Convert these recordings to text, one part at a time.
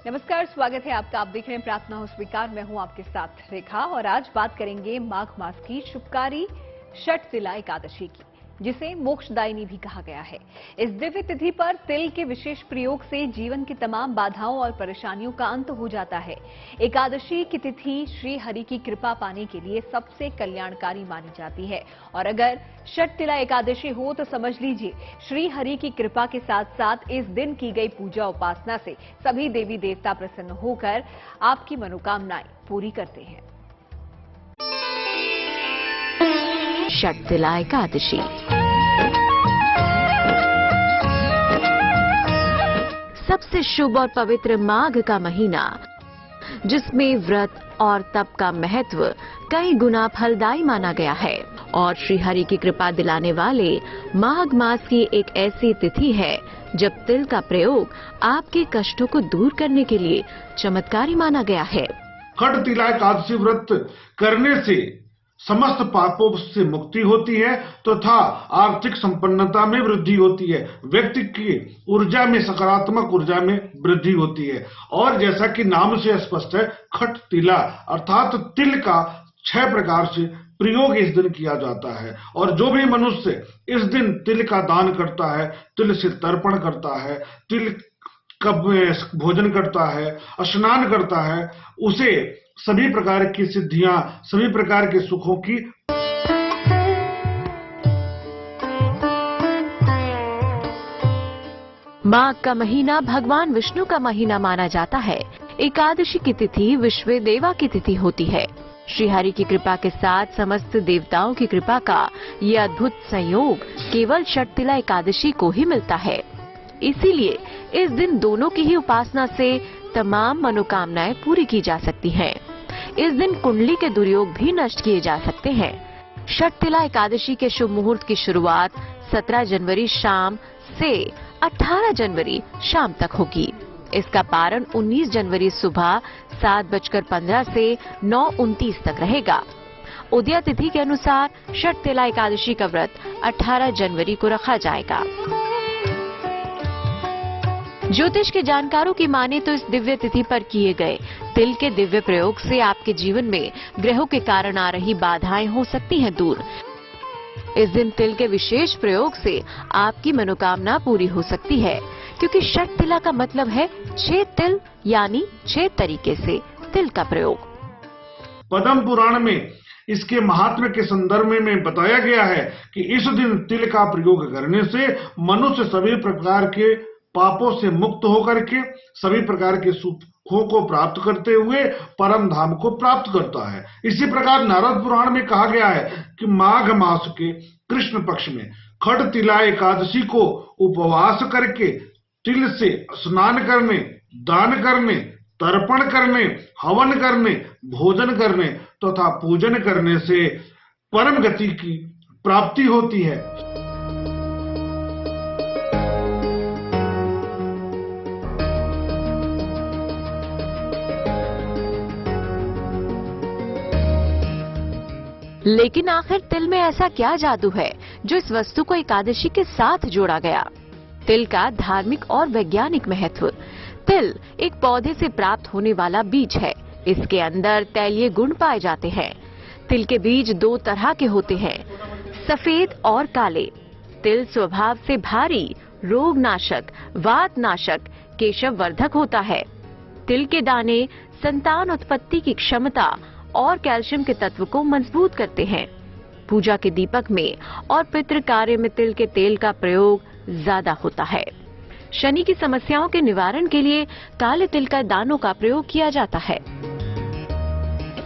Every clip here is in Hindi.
नमस्कार, स्वागत है आपका। आप देख रहे हैं प्रार्थना हो स्वीकार। मैं हूं आपके साथ रेखा और आज बात करेंगे माघ मास की शुभकारी षटतिला एकादशी की, जिसे मोक्षदायिनी भी कहा गया है। इस दिव्य तिथि पर तिल के विशेष प्रयोग से जीवन की तमाम बाधाओं और परेशानियों का अंत हो जाता है। एकादशी की तिथि श्री हरि की कृपा पाने के लिए सबसे कल्याणकारी मानी जाती है और अगर षटतिला एकादशी हो तो समझ लीजिए श्री हरि की कृपा के साथ साथ इस दिन की गई पूजा उपासना से सभी देवी देवता प्रसन्न होकर आपकी मनोकामनाएं पूरी करते हैं। षटतिला एकादशी सबसे शुभ और पवित्र माघ का महीना, जिसमें व्रत और तप का महत्व कई गुना फलदायी माना गया है और श्री हरि की कृपा दिलाने वाले माघ मास की एक ऐसी तिथि है जब तिल का प्रयोग आपके कष्टों को दूर करने के लिए चमत्कारी माना गया है। षटतिला एकादशी व्रत करने से समस्त पापों से मुक्ति होती है तथा आर्थिक संपन्नता में वृद्धि होती है। व्यक्ति की ऊर्जा में, सकारात्मक ऊर्जा में वृद्धि होती है और जैसा कि नाम से स्पष्ट है, षटतिला अर्थात तिल का 6 प्रकार से प्रयोग इस दिन किया जाता है और जो भी मनुष्य इस दिन तिल का दान करता है, तिल से तर्पण करता है, तिल का भोजन करता है, स्नान करता है, उसे सभी प्रकार की सिद्धियां, सभी प्रकार के सुखों की माघ का महीना भगवान विष्णु का महीना माना जाता है। एकादशी की तिथि विश्व देवा की तिथि होती है। श्री हरि की कृपा के साथ समस्त देवताओं की कृपा का ये अद्भुत संयोग केवल षटतिला एकादशी को ही मिलता है। इसीलिए इस दिन दोनों की ही उपासना से तमाम मनोकामनाएं पूरी की जा सकती हैं। इस दिन कुंडली के दुर्योग भी नष्ट किए जा सकते हैं। षटतिला एकादशी के शुभ मुहूर्त की शुरुआत 17 जनवरी शाम से 18 जनवरी शाम तक होगी। इसका पारण 19 जनवरी सुबह 7:15 से 9:29 तक रहेगा। उदया तिथि के अनुसार षटतिला एकादशी का व्रत 18 जनवरी को रखा जाएगा। ज्योतिष के जानकारों की माने तो इस दिव्य तिथि पर किए गए तिल के दिव्य प्रयोग से आपके जीवन में ग्रहों के कारण आ रही बाधाएं हो सकती हैं दूर। इस दिन तिल के विशेष प्रयोग से आपकी मनोकामना पूरी हो सकती है, क्योंकि षटतिला का मतलब है 6 तिल, यानी 6 तरीके से तिल का प्रयोग। पद्म पुराण में इसके महात्म्य के संदर्भ में बताया गया है कि इस दिन तिल का प्रयोग करने से मनुष्य सभी प्रकार के पापों से मुक्त होकर के सभी प्रकार के सुखों को प्राप्त करते हुए परम धाम को प्राप्त करता है। इसी प्रकार नारद पुराण में कहा गया है कि माघ मास के कृष्ण पक्ष में षटतिला एकादशी को उपवास करके तिल से स्नान करने, दान करने, तर्पण करने, हवन करने, भोजन करने तथा पूजन करने से परम गति की प्राप्ति होती है। लेकिन आखिर तिल में ऐसा क्या जादू है जो इस वस्तु को एकादशी के साथ जोड़ा गया? तिल का धार्मिक और वैज्ञानिक महत्व। तिल एक पौधे से प्राप्त होने वाला बीज है। इसके अंदर तैलीय गुण पाए जाते हैं। तिल के बीज 2 तरह के होते हैं, सफेद और काले। तिल स्वभाव से भारी, रोग नाशक, वात नाशक, केशव वर्धक होता है। तिल के दाने संतान उत्पत्ति की क्षमता और कैल्शियम के तत्व को मजबूत करते हैं। पूजा के दीपक में और पितृ कार्य में तिल के तेल का प्रयोग ज्यादा होता है। शनि की समस्याओं के निवारण के लिए काले तिल का दानों का प्रयोग किया जाता है।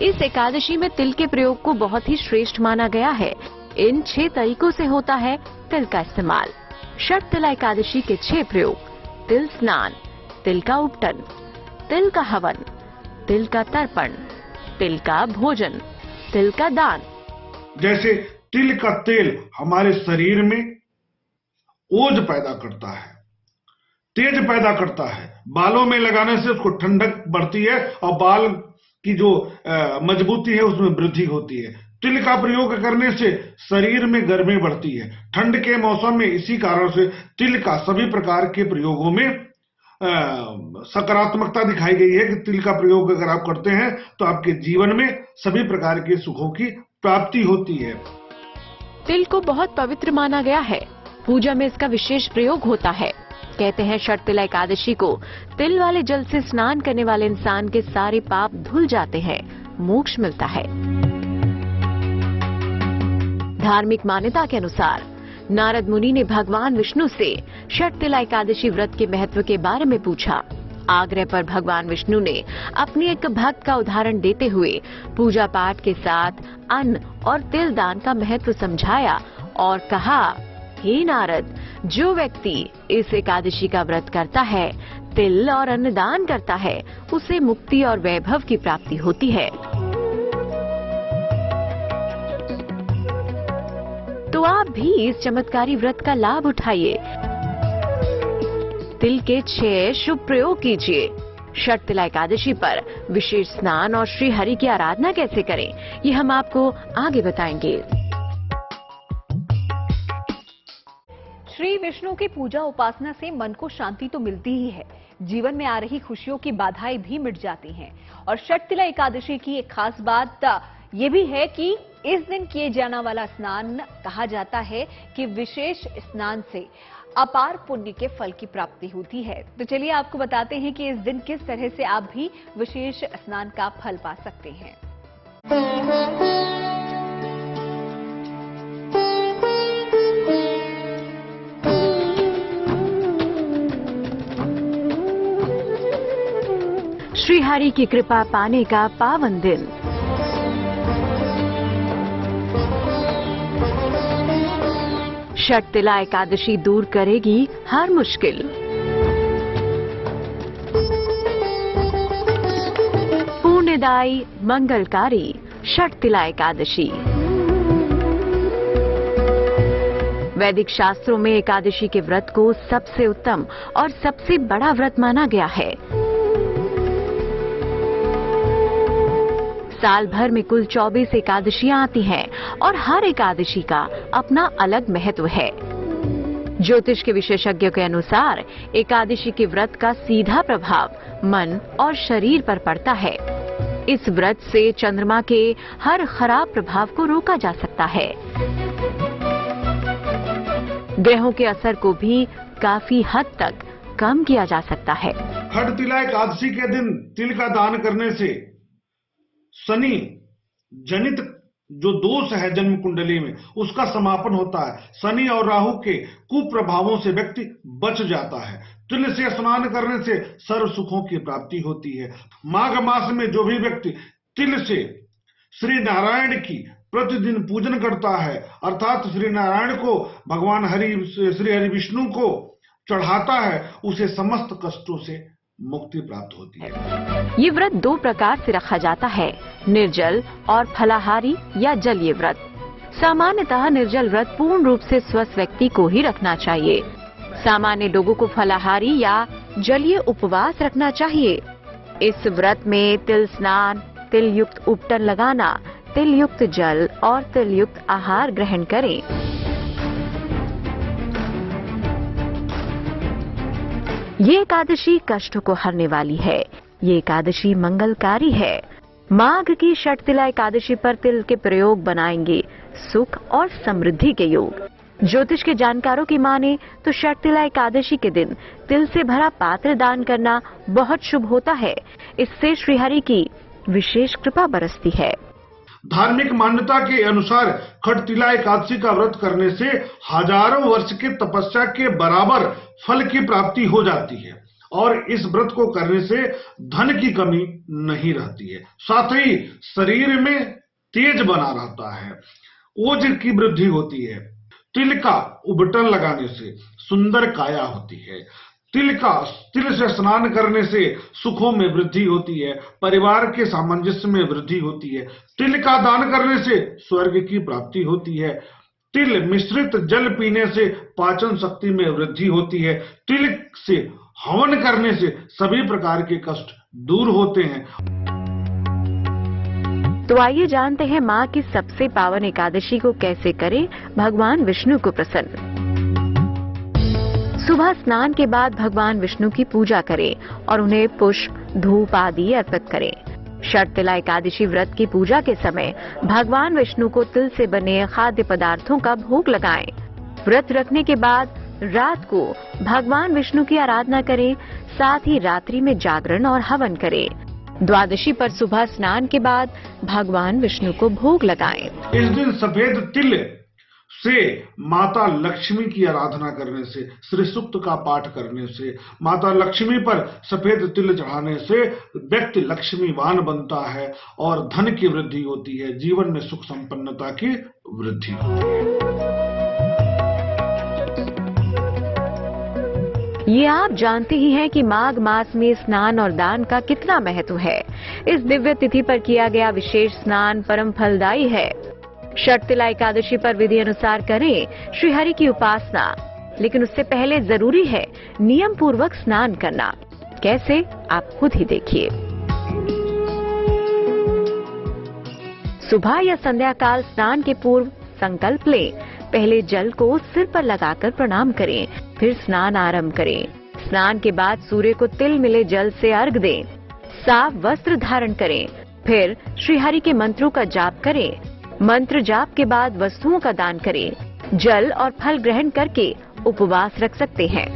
इस एकादशी में तिल के प्रयोग को बहुत ही श्रेष्ठ माना गया है। इन 6 तरीकों से होता है तिल का इस्तेमाल। षटतिला एकादशी के 6 प्रयोग: तिल स्नान, तिल का उपटन, तिल का हवन, तिल का तर्पण, तिल का भोजन, तिल का दान। जैसे तिल का तेल हमारे शरीर में ओज पैदा करता है, तेज पैदा करता है। बालों में लगाने से उसको ठंडक बढ़ती है और बाल की जो मजबूती है उसमें वृद्धि होती है। तिल का प्रयोग करने से शरीर में गर्मी बढ़ती है। ठंड के मौसम में इसी कारण से तिल का सभी प्रकार के प्रयोगों में सकारात्मकता दिखाई गई है कि तिल का प्रयोग अगर आप करते हैं तो आपके जीवन में सभी प्रकार के सुखों की प्राप्ति होती है। तिल को बहुत पवित्र माना गया है। पूजा में इसका विशेष प्रयोग होता है। कहते हैं षटतिला एकादशी को तिल वाले जल से स्नान करने वाले इंसान के सारे पाप धुल जाते हैं, मोक्ष मिलता है। धार्मिक मान्यता के अनुसार नारद मुनि ने भगवान विष्णु से षटतिला एकादशी व्रत के महत्व के बारे में पूछा। आग्रह पर भगवान विष्णु ने अपनी एक भक्त का उदाहरण देते हुए पूजा पाठ के साथ अन्न और तिल दान का महत्व समझाया और कहा, हे नारद, जो व्यक्ति इस एकादशी का व्रत करता है, तिल और अन्न दान करता है, उसे मुक्ति और वैभव की प्राप्ति होती है। तो आप भी इस चमत्कारी व्रत का लाभ उठाइए। तिल के 6 शुभ प्रयोग कीजिए। षटतिला एकादशी पर विशेष स्नान और श्री हरि की आराधना कैसे करें, ये हम आपको आगे बताएंगे। श्री विष्णु की पूजा उपासना से मन को शांति तो मिलती ही है, जीवन में आ रही खुशियों की बाधाएं भी मिट जाती हैं। और षटतिला एकादशी की एक खास बात ये भी है कि इस दिन किए जाने वाला स्नान कहा जाता है कि विशेष स्नान से अपार पुण्य के फल की प्राप्ति होती है। तो चलिए आपको बताते हैं कि इस दिन किस तरह से आप भी विशेष स्नान का फल पा सकते हैं। श्री हरि की कृपा पाने का पावन दिन। षटतिला एकादशी दूर करेगी हर मुश्किल। पुण्यदायी मंगलकारी षटतिला एकादशी। वैदिक शास्त्रों में एकादशी के व्रत को सबसे उत्तम और सबसे बड़ा व्रत माना गया है। साल भर में कुल 24 एकादशियां आती हैं और हर एकादशी का अपना अलग महत्व है। ज्योतिष के विशेषज्ञों के अनुसार एकादशी के व्रत का सीधा प्रभाव मन और शरीर पर पड़ता है। इस व्रत से चंद्रमा के हर खराब प्रभाव को रोका जा सकता है। ग्रहों के असर को भी काफी हद तक कम किया जा सकता है। षटतिला एकादशी के दिन तिल का दान करने से शनि जनित जो दोष है जन्म कुंडली में उसका समापन होता है। शनि और राहु के कुप्रभावों से व्यक्ति बच जाता है। तिल से स्नान करने से सर्व सुखों की प्राप्ति होती है। माघ मास में जो भी व्यक्ति तिल से श्री नारायण की प्रतिदिन पूजन करता है, अर्थात श्री नारायण को भगवान श्री हरि विष्णु को चढ़ाता है, उसे समस्त कष्टों से मुक्ति प्राप्त होती है। ये व्रत 2 प्रकार से रखा जाता है, निर्जल और फलाहारी या जलीय व्रत। सामान्यतः निर्जल व्रत पूर्ण रूप से स्वस्थ व्यक्ति को ही रखना चाहिए। सामान्य लोगों को फलाहारी या जलीय उपवास रखना चाहिए। इस व्रत में तिल स्नान, तिल युक्त उपटन लगाना, तिल युक्त जल और तिल युक्त आहार ग्रहण करें। ये एकादशी कष्ट को हरने वाली है। ये एकादशी मंगलकारी है। माघ की षटतिला एकादशी पर तिल के प्रयोग बनाएंगे सुख और समृद्धि के योग। ज्योतिष के जानकारों की माने तो षटतिला एकादशी के दिन तिल से भरा पात्र दान करना बहुत शुभ होता है। इससे श्रीहरि की विशेष कृपा बरसती है। धार्मिक मान्यता के अनुसार षटतिला एकादशी का व्रत करने से हजारों वर्ष के तपस्या के बराबर फल की प्राप्ति हो जाती है और इस व्रत को करने से धन की कमी नहीं रहती है। साथ ही शरीर में तेज बना रहता है, ओज की वृद्धि होती है। तिल का उबटन लगाने से सुंदर काया होती है। तिल से स्नान करने से सुखों में वृद्धि होती है, परिवार के सामंजस्य में वृद्धि होती है। तिल का दान करने से स्वर्ग की प्राप्ति होती है। तिल मिश्रित जल पीने से पाचन शक्ति में वृद्धि होती है। तिल से हवन करने से सभी प्रकार के कष्ट दूर होते हैं। तो आइए जानते हैं माँ की सबसे पावन एकादशी को कैसे करें भगवान विष्णु को प्रसन्न। सुबह स्नान के बाद भगवान विष्णु की पूजा करें और उन्हें पुष्प, धूप आदि अर्पित करें। षटतिला एकादशी व्रत की पूजा के समय भगवान विष्णु को तिल से बने खाद्य पदार्थों का भोग लगाएं। व्रत रखने के बाद रात को भगवान विष्णु की आराधना करें, साथ ही रात्रि में जागरण और हवन करें। द्वादशी पर सुबह स्नान के बाद भगवान विष्णु को भोग लगाएं। इस दिन सफेद तिल से माता लक्ष्मी की आराधना करने से, श्री सूक्त का पाठ करने से, माता लक्ष्मी पर सफेद तिल चढ़ाने से व्यक्ति लक्ष्मीवान बनता है और धन की वृद्धि होती है, जीवन में सुख संपन्नता की वृद्धि होती है। ये आप जानते ही हैं कि माघ मास में स्नान और दान का कितना महत्व है। इस दिव्य तिथि पर किया गया विशेष स्नान परम फलदायी है। षटतिला एकादशी पर विधि अनुसार करें श्रीहरि की उपासना, लेकिन उससे पहले जरूरी है नियम पूर्वक स्नान करना। कैसे, आप खुद ही देखिए। सुबह या संध्या काल स्नान के पूर्व संकल्प लें। पहले जल को सिर पर लगाकर प्रणाम करें, फिर स्नान आरंभ करें। स्नान के बाद सूर्य को तिल मिले जल से अर्घ दें। साफ वस्त्र धारण करें, फिर श्रीहरि के मंत्रों का जाप करें। मंत्र जाप के बाद वस्तुओं का दान करें। जल और फल ग्रहण करके उपवास रख सकते हैं।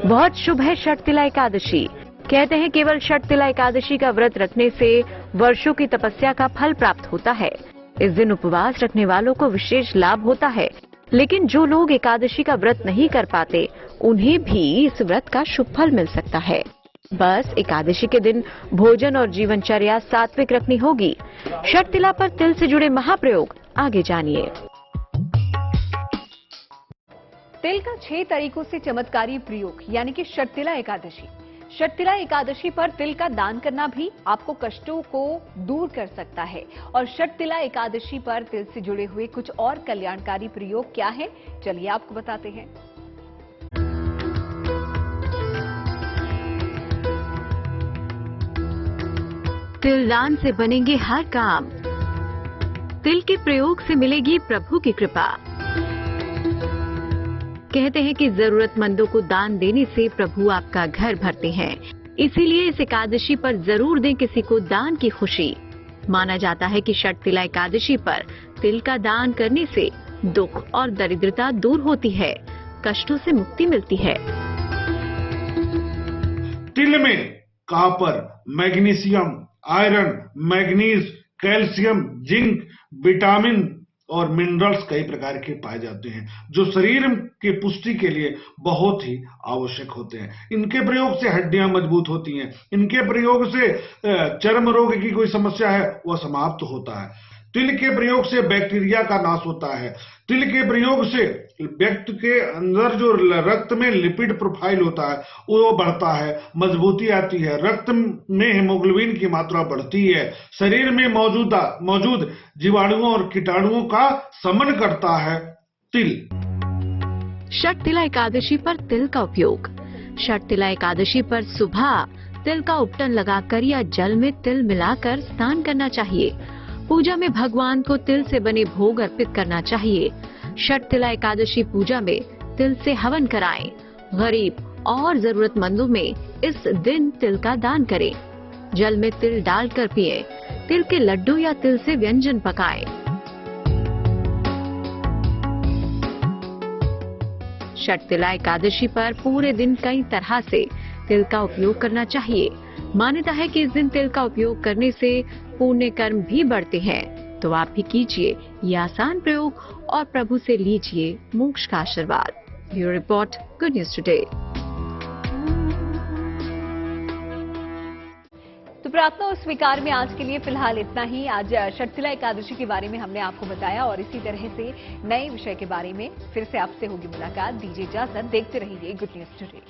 बहुत शुभ है षटतिला एकादशी। कहते हैं केवल षटतिला एकादशी का व्रत रखने से वर्षों की तपस्या का फल प्राप्त होता है। इस दिन उपवास रखने वालों को विशेष लाभ होता है, लेकिन जो लोग एकादशी का व्रत नहीं कर पाते उन्हें भी इस व्रत का शुभ फल मिल सकता है। बस एकादशी के दिन भोजन और जीवनचर्या सात्विक रखनी होगी। षटतिला पर तिल से जुड़े महाप्रयोग आगे जानिए। तिल का 6 तरीकों से चमत्कारी प्रयोग यानी कि षटतिला एकादशी। षटतिला एकादशी पर तिल का दान करना भी आपको कष्टों को दूर कर सकता है। और षटतिला एकादशी पर तिल से जुड़े हुए कुछ और कल्याणकारी प्रयोग क्या है, चलिए आपको बताते हैं। तिल दान से बनेंगे हर काम। तिल के प्रयोग से मिलेगी प्रभु की कृपा। कहते हैं कि जरूरतमंदों को दान देने से प्रभु आपका घर भरते हैं, इसीलिए इस एकादशी पर जरूर दें किसी को दान की खुशी। माना जाता है कि षटतिला एकादशी पर तिल का दान करने से दुख और दरिद्रता दूर होती है, कष्टों से मुक्ति मिलती है। तिल में copper, magnesium, iron, manganese, calcium, zinc, vitamin और मिनरल्स कई प्रकार के पाए जाते हैं, जो शरीर के पुष्टि के लिए बहुत ही आवश्यक होते हैं। इनके प्रयोग से हड्डियां मजबूत होती हैं। इनके प्रयोग से चर्म रोग की कोई समस्या है वह समाप्त होता है। तिल के प्रयोग से बैक्टीरिया का नाश होता है। तिल के प्रयोग से व्यक्ति के अंदर जो रक्त में लिपिड प्रोफाइल होता है वो बढ़ता है, मजबूती आती है, रक्त में हीमोग्लोबिन की मात्रा बढ़ती है, शरीर में मौजूद जीवाणुओं और कीटाणुओं का शमन करता है तिल। षटतिला एकादशी पर तिल का उपयोग। षटतिला एकादशी पर सुबह तिल का उपटन लगाकर या जल में तिल मिलाकर स्नान करना चाहिए। पूजा में भगवान को तिल से बने भोग अर्पित करना चाहिए। षटतिला एकादशी पूजा में तिल से हवन कराएं। गरीब और जरूरतमंदों में इस दिन तिल का दान करें। जल में तिल डालकर पिएं। तिल के लड्डू या तिल से व्यंजन पकाएं। षटतिला एकादशी पर पूरे दिन कई तरह से तिल का उपयोग करना चाहिए। मान्यता है कि इस दिन तिल का उपयोग करने से पुण्य कर्म भी बढ़ते हैं, तो आप भी कीजिए ये आसान प्रयोग और प्रभु से लीजिए मोक्ष का आशीर्वाद। Bureau report, good news today. तो प्रार्थना और स्वीकार में आज के लिए फिलहाल इतना ही। आज षटतिला एकादशी के बारे में हमने आपको बताया और इसी तरह से नए विषय के बारे में फिर से आपसे होगी मुलाकात। दीजिए इजाजत, देखते रहिए गुड न्यूज टुडे।